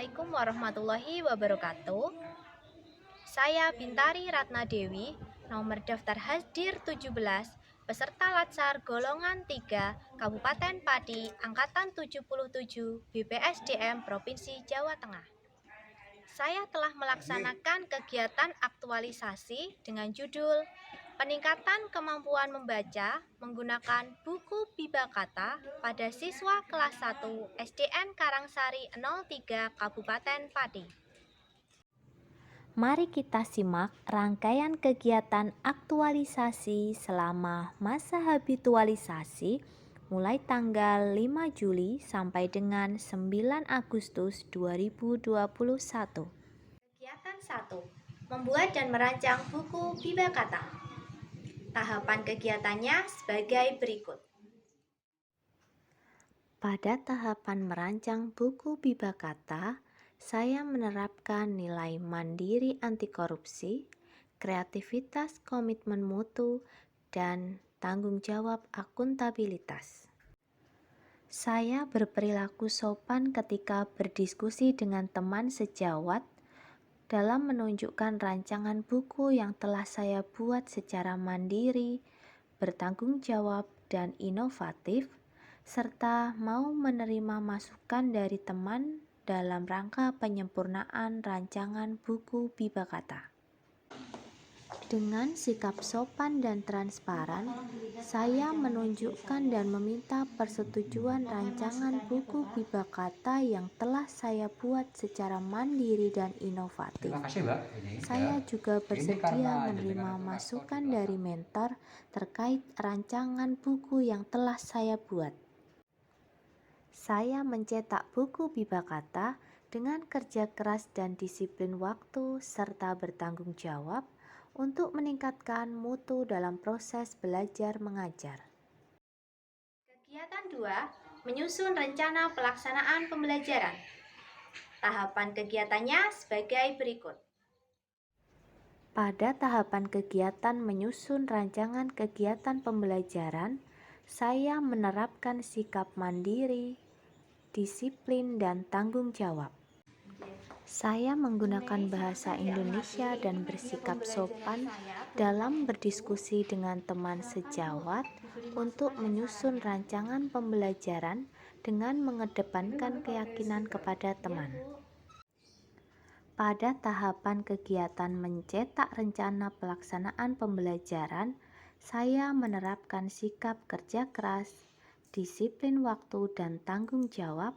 Assalamualaikum warahmatullahi wabarakatuh. Saya Bintari Ratna Dewi, nomor daftar hadir 17, peserta Latsar golongan 3, Kabupaten Pati, angkatan 77, BPSDM Provinsi Jawa Tengah. Saya telah melaksanakan kegiatan aktualisasi dengan judul Peningkatan Kemampuan Membaca menggunakan buku Bibakata pada siswa kelas 1 SDN Karangsari 03 Kabupaten Pati. Mari kita simak rangkaian kegiatan aktualisasi selama masa habitualisasi mulai tanggal 5 Juli sampai dengan 9 Agustus 2021. Kegiatan 1. Membuat dan merancang buku Bibakata. Tahapan kegiatannya sebagai berikut. Pada tahapan merancang buku Bibakata, saya menerapkan nilai mandiri anti korupsi, kreativitas komitmen mutu, dan tanggung jawab akuntabilitas. Saya berperilaku sopan ketika berdiskusi dengan teman sejawat dalam menunjukkan rancangan buku yang telah saya buat secara mandiri, bertanggung jawab, dan inovatif, serta mau menerima masukan dari teman dalam rangka penyempurnaan rancangan buku Bibakata. Dengan sikap sopan dan transparan, saya menunjukkan dan meminta persetujuan rancangan buku Bibakata yang telah saya buat secara mandiri dan inovatif. Terima kasih, Mbak. Saya juga bersedia menerima jenengan masukan dari mentor terkait rancangan buku yang telah saya buat. Saya mencetak buku Bibakata dengan kerja keras dan disiplin waktu serta bertanggung jawab untuk meningkatkan mutu dalam proses belajar mengajar. Kegiatan 2. Menyusun rencana pelaksanaan pembelajaran. Tahapan kegiatannya sebagai berikut. Pada tahapan kegiatan menyusun rancangan kegiatan pembelajaran, saya menerapkan sikap mandiri, disiplin, dan tanggung jawab. Saya menggunakan bahasa Indonesia dan bersikap sopan dalam berdiskusi dengan teman sejawat untuk menyusun rancangan pembelajaran dengan mengedepankan keyakinan kepada teman. Pada tahapan kegiatan mencetak rencana pelaksanaan pembelajaran, saya menerapkan sikap kerja keras, disiplin waktu, dan tanggung jawab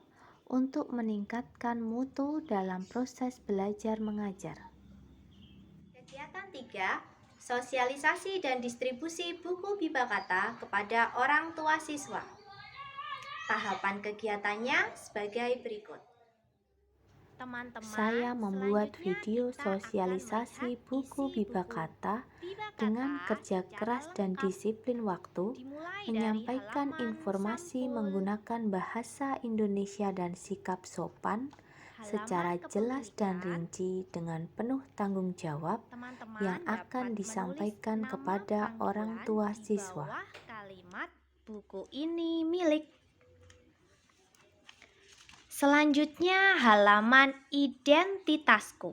untuk meningkatkan mutu dalam proses belajar mengajar. Kegiatan 3. Sosialisasi dan distribusi buku Bibakata kepada orang tua siswa. Tahapan kegiatannya sebagai berikut. Saya membuat video sosialisasi buku Bibakata dengan kerja keras dan disiplin waktu, menyampaikan informasi menggunakan bahasa Indonesia dan sikap sopan secara jelas dan rinci dengan penuh tanggung jawab yang akan disampaikan kepada orang tua siswa. Kalimat buku ini milik. Selanjutnya halaman identitasku.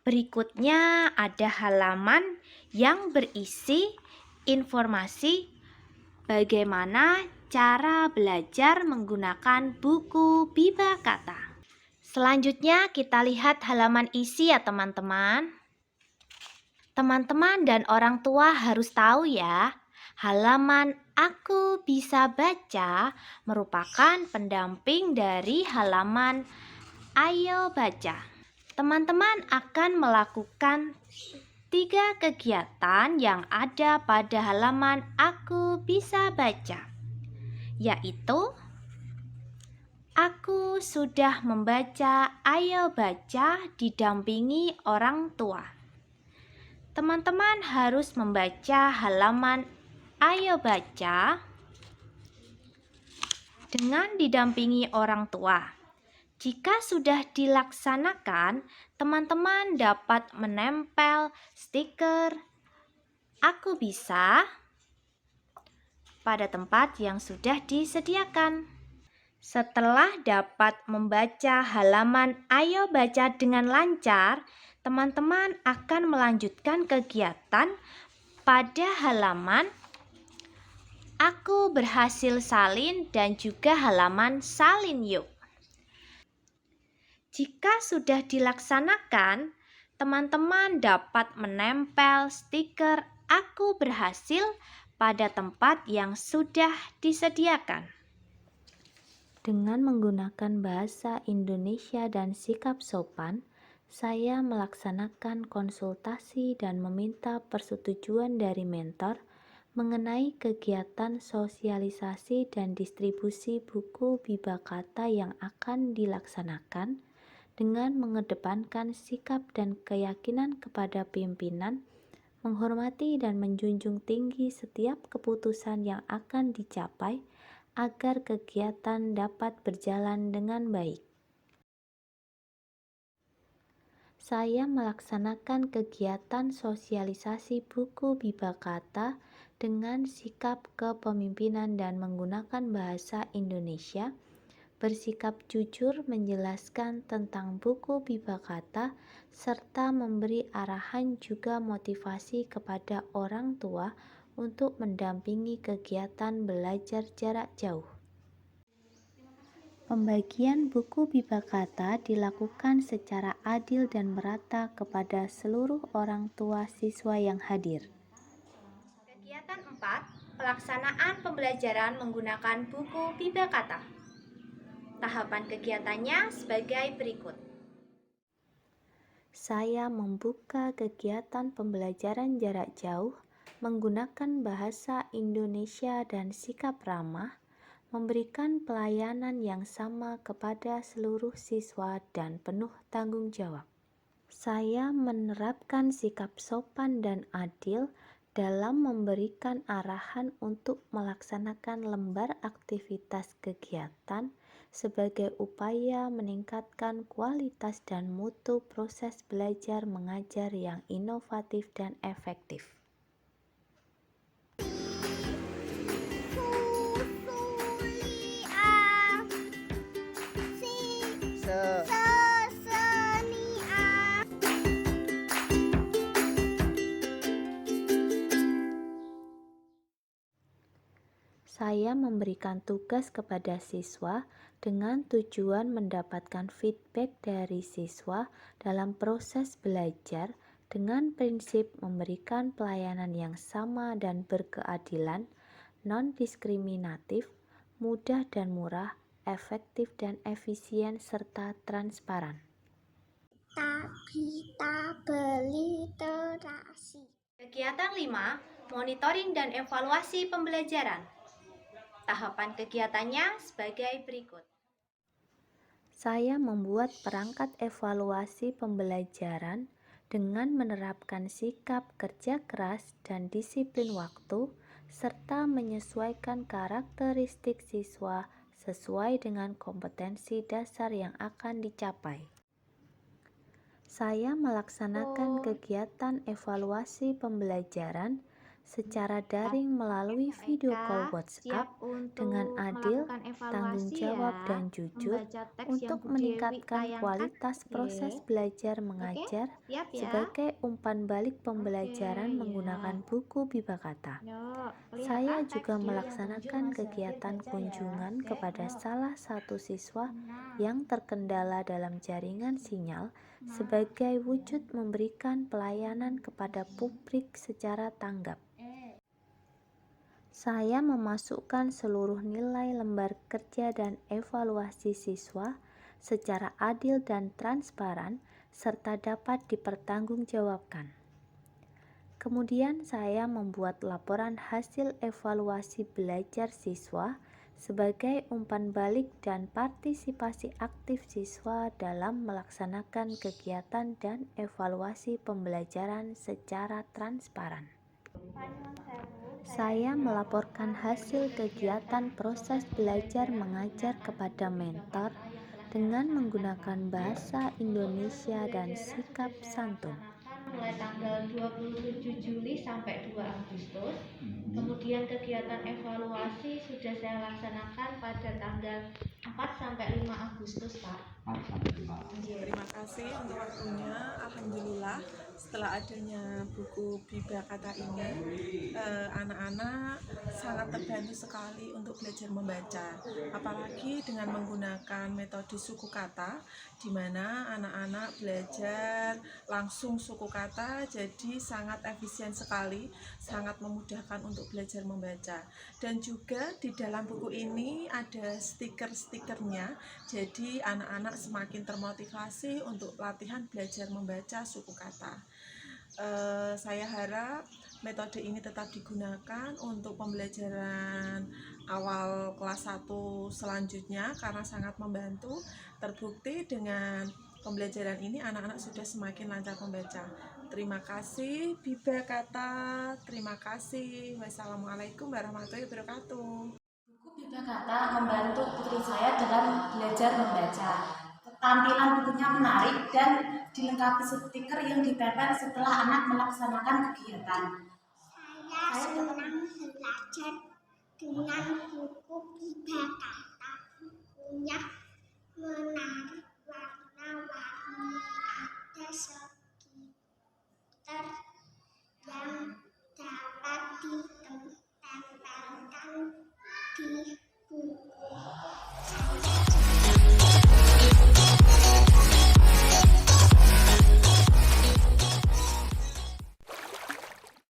Berikutnya ada halaman yang berisi informasi bagaimana cara belajar menggunakan buku Bibakata. Selanjutnya kita lihat halaman isi ya teman-teman. Teman-teman dan orang tua harus tahu ya, halaman Aku Bisa Baca merupakan pendamping dari halaman Ayo Baca. Teman-teman akan melakukan 3 kegiatan yang ada pada halaman Aku Bisa Baca, yaitu Aku sudah membaca, ayo baca didampingi orang tua. Teman-teman harus membaca halaman Ayo Baca dengan didampingi orang tua. Jika sudah dilaksanakan, teman-teman dapat menempel stiker Aku Bisa pada tempat yang sudah disediakan. Setelah dapat membaca halaman "Ayo baca dengan lancar", teman-teman akan melanjutkan kegiatan pada halaman "Aku berhasil salin" dan juga halaman "Salin yuk". Jika sudah dilaksanakan, teman-teman dapat menempel stiker "Aku berhasil" pada tempat yang sudah disediakan. Dengan menggunakan bahasa Indonesia dan sikap sopan, saya melaksanakan konsultasi dan meminta persetujuan dari mentor mengenai kegiatan sosialisasi dan distribusi buku Bibakata yang akan dilaksanakan dengan mengedepankan sikap dan keyakinan kepada pimpinan, menghormati dan menjunjung tinggi setiap keputusan yang akan dicapai agar kegiatan dapat berjalan dengan baik. Saya melaksanakan kegiatan sosialisasi buku Bibakata dengan sikap kepemimpinan dan menggunakan bahasa Indonesia, bersikap jujur menjelaskan tentang buku Bibakata, serta memberi arahan juga motivasi kepada orang tua untuk mendampingi kegiatan belajar jarak jauh. Pembagian buku Bibakata dilakukan secara adil dan merata kepada seluruh orang tua siswa yang hadir. Kegiatan 4, pelaksanaan pembelajaran menggunakan buku Bibakata. Tahapan kegiatannya sebagai berikut. Saya membuka kegiatan pembelajaran jarak jauh menggunakan bahasa Indonesia dan sikap ramah, memberikan pelayanan yang sama kepada seluruh siswa dan penuh tanggung jawab. Saya menerapkan sikap sopan dan adil dalam memberikan arahan untuk melaksanakan lembar aktivitas kegiatan sebagai upaya meningkatkan kualitas dan mutu proses belajar mengajar yang inovatif dan efektif. Saya memberikan tugas kepada siswa dengan tujuan mendapatkan feedback dari siswa dalam proses belajar dengan prinsip memberikan pelayanan yang sama dan berkeadilan, non-diskriminatif, mudah dan murah, efektif dan efisien, serta transparan. Kita berliterasi. Kegiatan 5, monitoring dan evaluasi pembelajaran. Tahapan kegiatannya sebagai berikut. Saya membuat perangkat evaluasi pembelajaran dengan menerapkan sikap kerja keras dan disiplin waktu, serta menyesuaikan karakteristik siswa sesuai dengan kompetensi dasar yang akan dicapai. Saya melaksanakan kegiatan evaluasi pembelajaran secara daring melalui video call WhatsApp dengan adil, tanggung jawab, dan jujur untuk meningkatkan kualitas proses belajar mengajar sebagai umpan balik pembelajaran menggunakan buku Bibakata. Saya juga melaksanakan kegiatan kunjungan kepada salah satu siswa yang terkendala dalam jaringan sinyal sebagai wujud memberikan pelayanan kepada publik secara tanggap. Saya memasukkan seluruh nilai lembar kerja dan evaluasi siswa secara adil dan transparan serta dapat dipertanggungjawabkan. Kemudian saya membuat laporan hasil evaluasi belajar siswa sebagai umpan balik dan partisipasi aktif siswa dalam melaksanakan kegiatan dan evaluasi pembelajaran secara transparan. Saya melaporkan hasil kegiatan proses belajar mengajar kepada mentor dengan menggunakan bahasa Indonesia dan sikap santun. Mulai tanggal 27 7 Juli sampai 2 Agustus. Kemudian kegiatan evaluasi sudah saya laksanakan pada tanggal 4 sampai 5 Agustus, Pak. Terima kasih untuk waktunya. Alhamdulillah setelah adanya buku Biba Kata ini, anak-anak sangat terbantu sekali untuk belajar membaca. Apalagi dengan menggunakan metode suku kata, di mana anak-anak belajar langsung suku kata, jadi sangat efisien sekali, sangat memudahkan untuk belajar membaca. Dan juga di dalam buku ini ada stiker-stikernya, jadi anak-anak semakin termotivasi untuk latihan belajar membaca suku kata. Saya harap metode ini tetap digunakan untuk pembelajaran awal kelas 1 selanjutnya karena sangat membantu. Terbukti dengan pembelajaran ini anak-anak sudah semakin lancar membaca. Terima kasih Biba Kata, terima kasih. Wassalamualaikum warahmatullahi wabarakatuh. Buku Biba Kata membantu putri saya dalam belajar membaca. Tampilan bukunya menarik dan dilengkapi stiker yang ditempel setelah anak melaksanakan kegiatan. Saya senang belajar dengan buku Biba Kata. Bukunya menarik, warna-warni, ada stiker yang dapat ditempelkan di